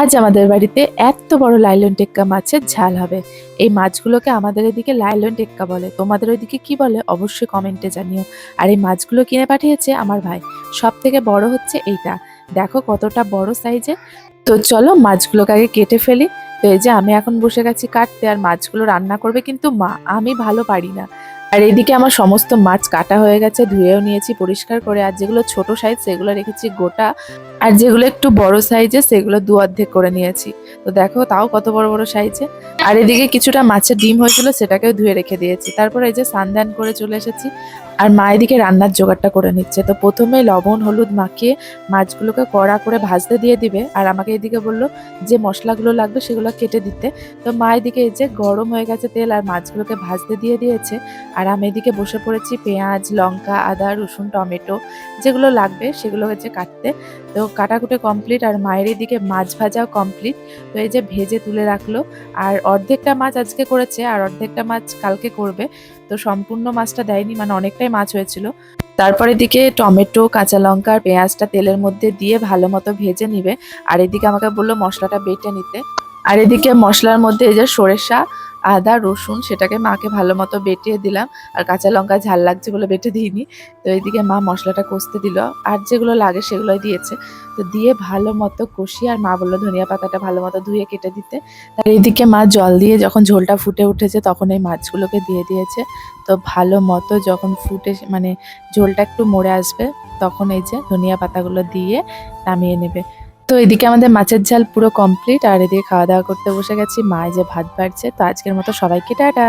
আজ আমাদের বাড়িতে এত বড় লাইলন টেক্কা মাছের ঝাল হবে। এই মাছগুলোকে আমাদের এদিকে লাইলন টেক্কা বলে, তোমাদের ওইদিকে কি বলে অবশ্যই কমেন্টে জানিও। আর এই মাছগুলো কিনে পাঠিয়েছে আমার ভাই। সব থেকে বড় হচ্ছে এইটা, দেখো কতটা বড় সাইজে। তো চলো মাছগুলোকে আগে কেটে ফেলি। তো এই যে আমি এখন বসে গেছি কাটতে, আর মাছগুলো রান্না করবে কিন্তু মা, আমি ভালো পারি না। আর এদিকে আমার সমস্ত মাছ কাটা হয়ে গেছে, ধুয়েও নিয়েছি পরিষ্কার করে। আর যেগুলো ছোট সাইজ সেগুলো রেখেছি গোটা, আর যেগুলো একটু বড় সাইজে সেগুলো দু অর্ধেক করে নিয়েছি। তো দেখো তাও কত বড় বড় সাইজে। আর এদিকে কিছুটা মাছের ডিম হয়েছিল, সেটাকেও ধুয়ে রেখে দিয়েছি। তারপর এই যে স্নান করে চলে এসেছি। আর মা এদিকে রান্নার জোগাড়টা করে নিচ্ছে। তো প্রথমে লবণ হলুদ মাখিয়ে মাছগুলোকে কড়া করে ভাজতে দিয়ে দিবে, আর আমাকে এদিকে বললো যে মশলাগুলো লাগবে সেগুলো কেটে দিতে। তো মা এদিকে এই যে গরম হয়ে গেছে তেল, আর মাছগুলোকে ভাজতে দিয়ে দিয়েছে। আর আমি এদিকে বসে পড়েছি পেঁয়াজ লঙ্কা আদা রসুন টমেটো যেগুলো লাগবে সেগুলো হচ্ছে কাটতে। তো কাটাকুটি কমপ্লিট, আর মায়ের এদিকে মাছ ভাজাও কমপ্লিট। তো এই যে ভেজে তুলে রাখলো। আর অর্ধেকটা মাছ আজকে করেছে আর অর্ধেকটা মাছ কালকে করবে। তো সম্পূর্ণ মাছটা দেয়নি, মানে অনেকটাই মাছ হয়েছিল। তারপর এদিকে টমেটো কাঁচা লঙ্কা আর পেঁয়াজটা তেলের মধ্যে দিয়ে ভালো মতো ভেজে নিবে। আর এদিকে আমাকে বললো মশলাটা বেটে নিতে। আর এদিকে মশলার মধ্যে এই যে সরিষা আদা রসুন সেটাকে মাকে ভালো মতো বেটিয়ে দিলাম। আর কাঁচা লঙ্কা ঝাল লাগছে বলে বেটে দিইনি। তো এইদিকে মা মশলাটা কষতে দিল, আর যেগুলো লাগে সেগুলোই দিয়েছে। তো দিয়ে ভালো মতো কষিয়ে, আর মা বললো ধনিয়া পাতাটা ভালো মতো ধুয়ে কেটে দিতে। তার এইদিকে মা জল দিয়ে যখন ঝোলটা ফুটে উঠেছে তখন এই মাছগুলোকে দিয়ে দিয়েছে। তো ভালো মতো যখন ফুটে মানে ঝোলটা একটু মরে আসবে তখন এই যে ধনিয়া পাতাগুলো দিয়ে নামিয়ে নেবে। তো এদিকে আমাদের মাছের ঝাল পুরো কমপ্লিট, আর এদিকে খাওয়া দাওয়া করতে বসে গেছি। মা এই যে ভাত বাড়ছে। তো আজকের মতো সবাইকে টাটা।